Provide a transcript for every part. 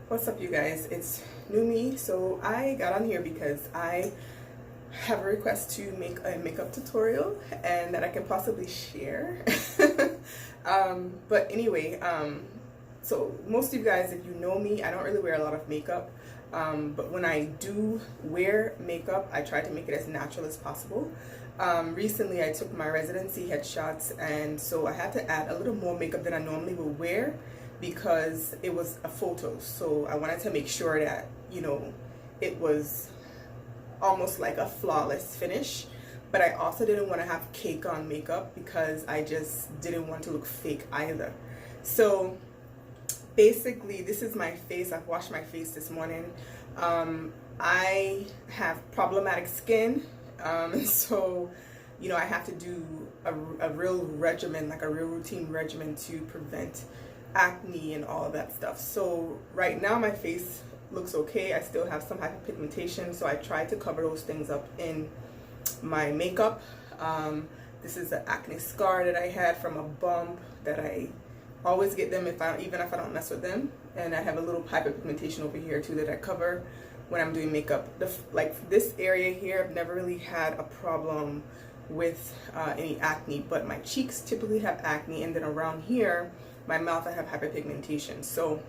What's up, you guys? It's new me. So I got on here because I have a request to make a makeup tutorial and that I can possibly share. But anyway, so most of you guys, if you know me, I don't really wear a lot of makeup. But when I do wear makeup, I try to make it as natural as possible. Recently I took my residency headshots, and so I had to add a little more makeup than I normally would wear because it was a photo. So I wanted to make sure that, you know, it was almost like a flawless finish, but I also didn't want to have cake on makeup because I just didn't want to look fake either. So basically, this is my face. I've washed my face this morning. I have problematic skin, so you know, I have to do a real regimen, like a real routine regimen to prevent acne and all of that stuff. So right now my face looks okay. I still have some hyperpigmentation, so I try to cover those things up in my makeup. This is the acne scar that I had from a bump that I always get them even if I don't mess with them. And I have a little hyperpigmentation over here too that I cover when I'm doing makeup. Like this area here, I've never really had a problem with any acne, but my cheeks typically have acne, and then around here, my mouth, I have hyperpigmentation. So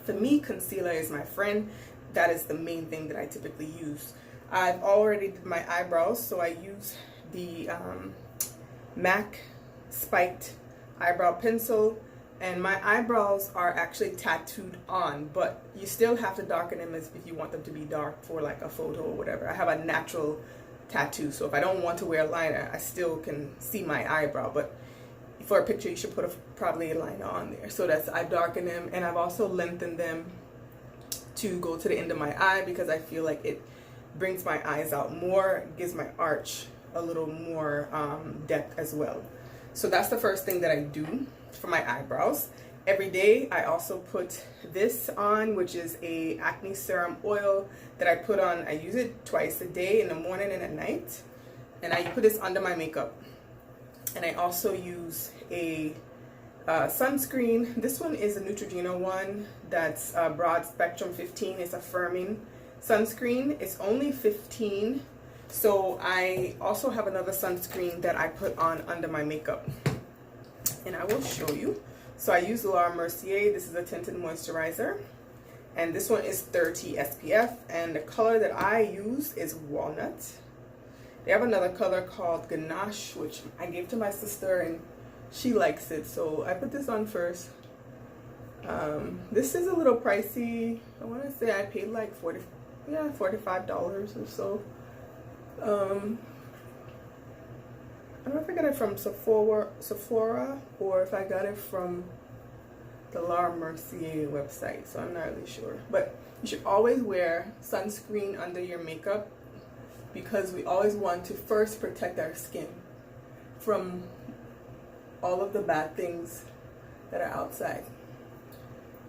for me, concealer is my friend. That is the main thing that I typically use. I've already did my eyebrows, so I use the MAC spiked eyebrow pencil, and my eyebrows are actually tattooed on, but you still have to darken them if you want them to be dark for like a photo or whatever. I have a natural tattoo, so if I don't want to wear a liner, I still can see my eyebrow, but for a picture you should put probably a liner on there. So that's, I darken them, and I've also lengthened them to go to the end of my eye because I feel like it brings my eyes out more, gives my arch a little more depth as well. So that's the first thing that I do for my eyebrows. Every day I also put this on, which is a acne serum oil that I put on. I use it twice a day, in the morning and at night, and I put this under my makeup. And I also use a sunscreen. This one is a Neutrogena one that's broad spectrum 15. It's a firming sunscreen. It's only 15. So I also have another sunscreen that I put on under my makeup, and I will show you. So I use Mercia. This is a tinted moisturizer, and this one is 30 SPF, and the color that I use is walnut. They have another color called Ganache, which I gave to my sister and she likes it, so I put this on first. This is a little pricey. I want to say I paid like $45 or so. I don't know if I got it from Sephora or if I got it from the Mercia website, so I'm not really sure. But you should always wear sunscreen under your makeup because we always want to first protect our skin from all of the bad things that are outside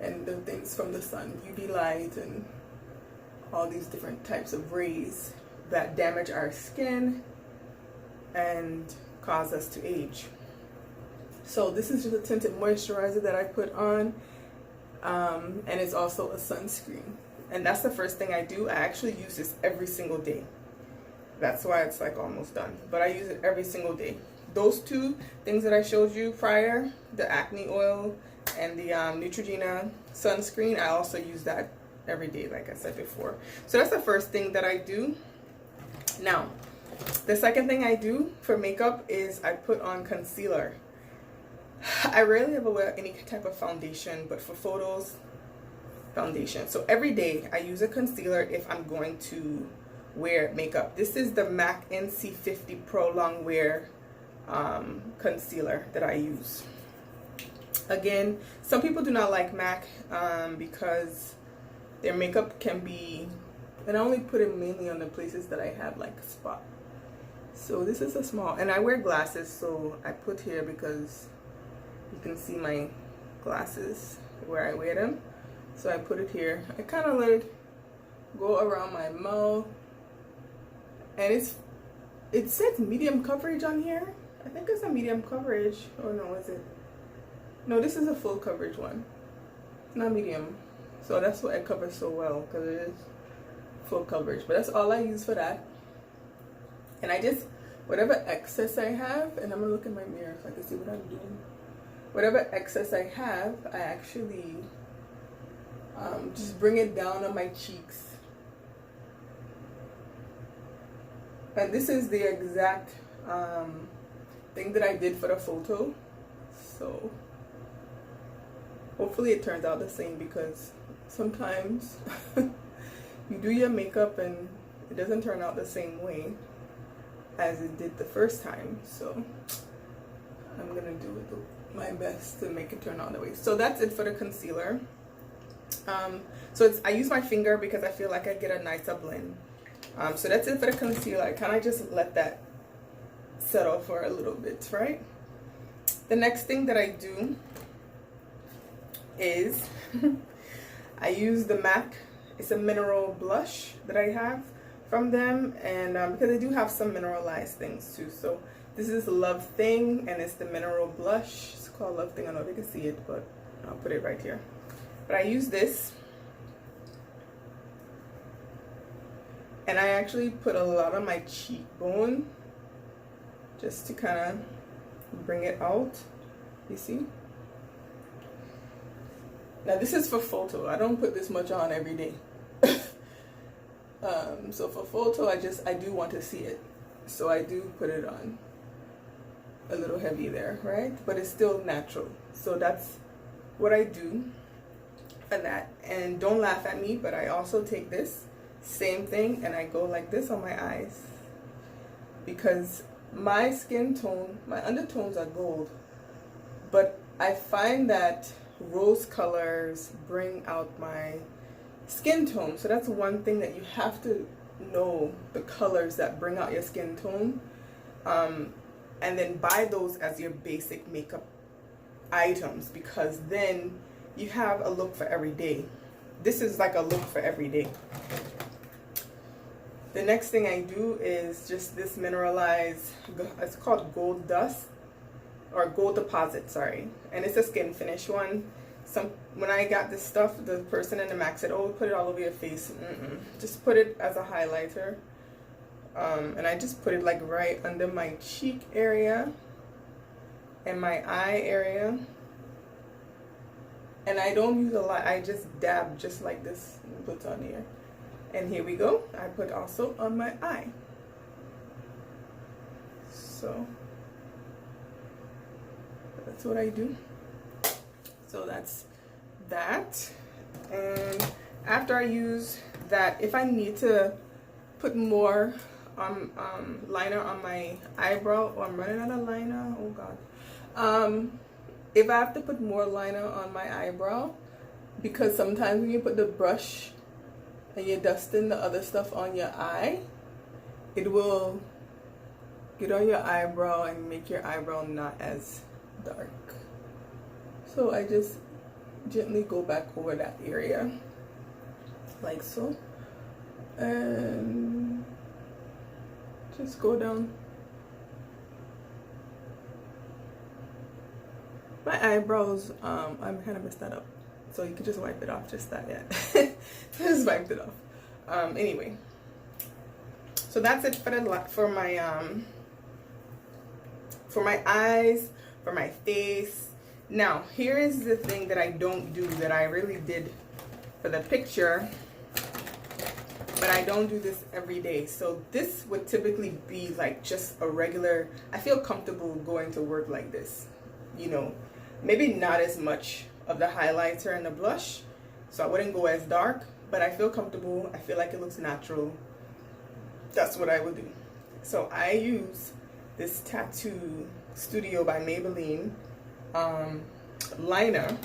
and the things from the sun, UV light and all these different types of rays that damage our skin and cause us to age. So this is just a tinted moisturizer that I put on, and it's also a sunscreen, and that's the first thing I do. I actually use this every single day. That's why it's like almost done, but I use it every single day. Those two things that I showed you prior, the acne oil and the Neutrogena sunscreen, I also use that every day, like I said before. So that's the first thing that I do. Now, the second thing I do for makeup is I put on concealer. I rarely ever wear any type of foundation, but for photos, foundation. So every day I use a concealer if I'm going to wear makeup. This is the MAC NC50 Pro Longwear concealer that I use. Again, some people do not like MAC because their makeup can be, and I only put it mainly on the places that I have like a spot. So this is a small, and I wear glasses, so I put here because you can see my glasses where I wear them. So I put it here. I kind of let it go around my mouth, and it says medium coverage on here, I think it's a medium coverage. Oh no, is it? No, this is a full coverage one. It's not medium. So that's why it covers so well, because it is full coverage. But that's all I use for that. And I just, whatever excess I have, and I'm gonna look in my mirror so I can see what I'm doing. Whatever excess I have, I actually just bring it down on my cheeks. And this is the exact thing that I did for the photo. So hopefully it turns out the same, because sometimes you do your makeup and it doesn't turn out the same way as it did the first time. So I'm gonna do my best to make it turn out that way. So that's it for the concealer. So I use my finger because I feel like I get a nicer blend. So that's it for the concealer. I kind of just let that settle for a little bit, right? The next thing that I do is I use the MAC. It's a mineral blush that I have from them, and because they do have some mineralized things too. So this is Love Thing, and it's the mineral blush. It's called Love Thing. I don't know if you can see it, but I'll put it right here. But I use this, and I actually put a lot on my cheekbone just to kind of bring it out. You see? Now this is for photo. I don't put this much on every day. So for photo, I do want to see it, so I do put it on a little heavy there, right? But it's still natural. So that's what I do for that. And don't laugh at me, but I also take this same thing and I go like this on my eyes, because my skin tone, my undertones are gold, but I find that rose colors bring out my skin tone. So that's one thing that you have to know, the colors that bring out your skin tone, and then buy those as your basic makeup items, because then you have a look for every day. This is like a look for every day. The next thing I do is just this mineralize, it's called Gold Dust, or Gold Deposit, sorry, and it's a skin finish one. When I got this stuff, the person in the MAC said, oh, put it all over your face. Just put it as a highlighter, and I just put it like right under my cheek area and my eye area, and I don't use a lot. I just dab just like this and put on here. And here we go. I put also on my eye. So that's what I do. So that's that. And after I use that, if I need to put more liner on my eyebrow, or I'm running out of liner, oh god. If I have to put more liner on my eyebrow, because sometimes when you put the brush and you're dusting the other stuff on your eye, it will get on your eyebrow and make your eyebrow not as dark. So I just gently go back over that area like so, and just go down. My eyebrows, I'm kind of messed that up, so you could just wipe it off, just that, yeah. Just wiped it off. Anyway, so that's it for my eyes, for my face. Now here is the thing that I don't do that I really did for the picture, but I don't do this every day. So this would typically be like just a regular, I feel comfortable going to work like this, you know, maybe not as much of the highlighter and the blush, so I wouldn't go as dark, but I feel comfortable. I feel like it looks natural. That's what I would do. So I use this Tattoo Studio by Maybelline liner,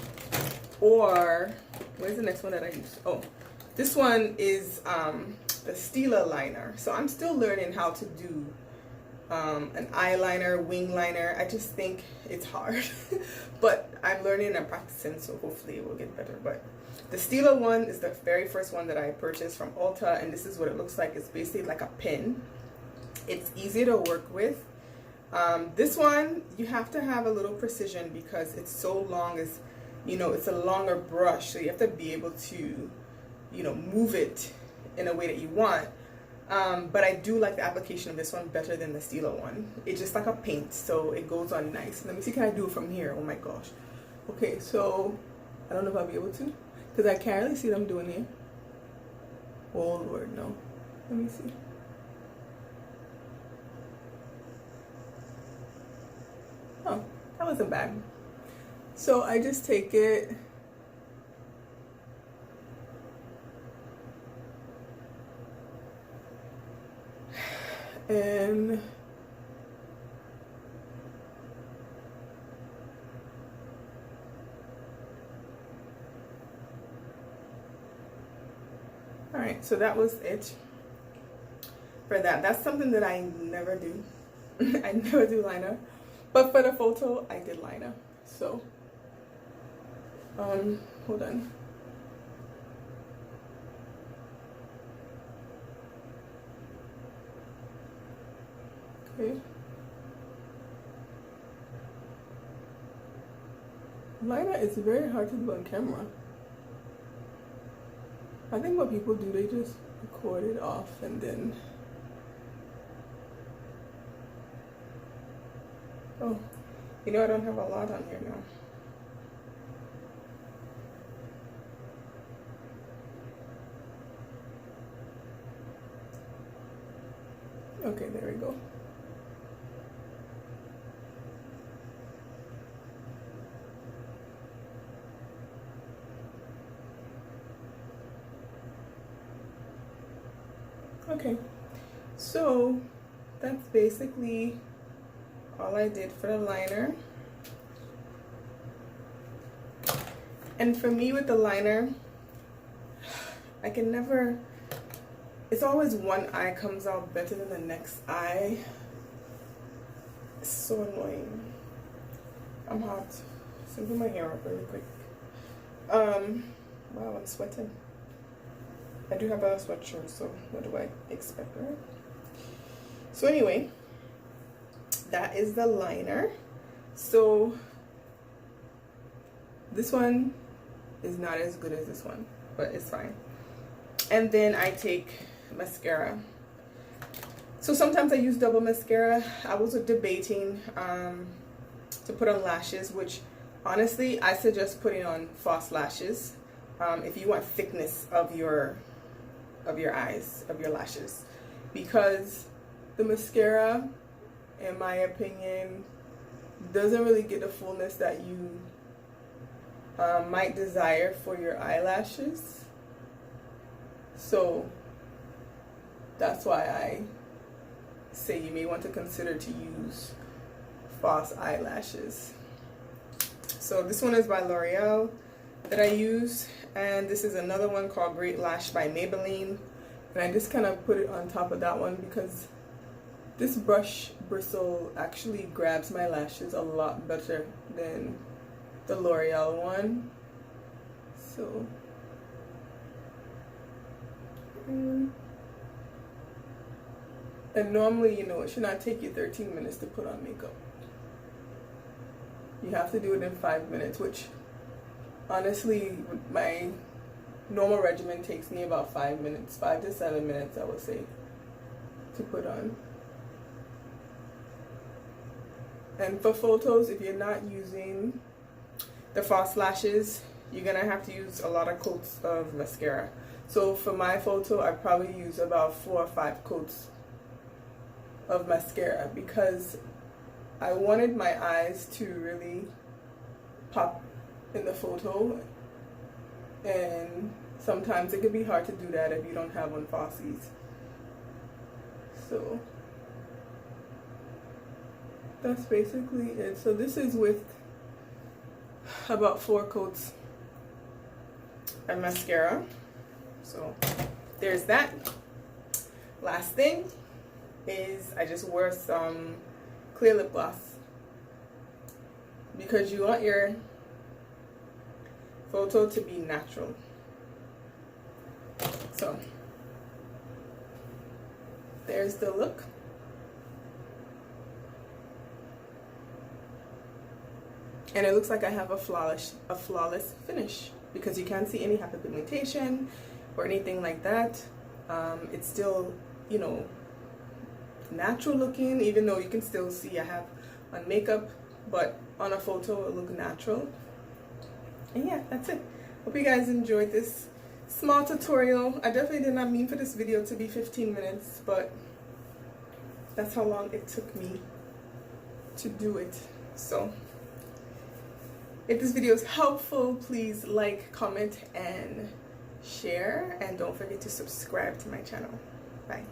or where's the next one that I use? Oh, this one is the Stila liner. So I'm still learning how to do an eyeliner, wing liner. I just think it's hard, but I'm learning and practicing, so hopefully it will get better. But the Stila one is the very first one that I purchased from Ulta, and this is what it looks like. It's basically like a pin. It's easy to work with. This one, you have to have a little precision because it's so long, as you know, it's a longer brush, so you have to be able to, you know, move it in a way that you want. But I do like the application of this one better than the Stila one. It's just like a paint, so it goes on nice. Let me see, can I do it from here? Oh my gosh. Okay, so I don't know if I'll be able to, because I can't really see what I'm doing here. Oh Lord, no. Let me see. Oh, that wasn't bad. So I just take it and all right, so that was it for that. That's something that I never do. I never do liner, but for the photo I did liner. So hold on. Okay. Liner is very hard to do on camera. I think what people do, they just record it off and then. Oh, you know, I don't have a lot on here now. Okay, there we go. Okay, so that's basically all I did for the liner. And for me with the liner, I can never, it's always one eye comes out better than the next eye. It's so annoying. I'm hot. So do my hair up really quick. Wow, I'm sweating. I do have a sweatshirt, so what do I expect, right? So anyway, that is the liner. So this one is not as good as this one, but it's fine. And then I take mascara. So sometimes I use double mascara. I was debating to put on lashes, which honestly I suggest putting on false lashes if you want thickness of your eyes, of your lashes, because the mascara, in my opinion, doesn't really get the fullness that you might desire for your eyelashes. So that's why I say you may want to consider to use false eyelashes. So this one is by L'Oreal that I use, and this is another one called Great Lash by Maybelline, and I just kind of put it on top of that one because this brush bristle actually grabs my lashes a lot better than the L'Oreal one. So and normally, you know, it should not take you 13 minutes to put on makeup. You have to do it in 5 minutes, which honestly, my normal regimen takes me about 5 minutes, 5 to 7 minutes, I would say, to put on. And for photos, if you're not using the false lashes, you're gonna have to use a lot of coats of mascara. So for my photo, I probably use about 4 or 5 coats of mascara because I wanted my eyes to really pop in the photo, and sometimes it can be hard to do that if you don't have on falsies. So that's basically it. So this is with about 4 coats of mascara. So there's that. Last thing is I just wore some clear lip gloss because you want your photo to be natural. So there's the look. and it looks like I have a flawless finish because you can't see any hyperpigmentation or anything like that. It's still, you know, natural looking, even though you can still see I have on makeup, but on a photo it look natural. And yeah, that's it. Hope you guys enjoyed this small tutorial. I definitely did not mean for this video to be 15 minutes, but that's how long it took me to do it. So if this video is helpful, please like, comment, and share, and don't forget to subscribe to my channel. Bye.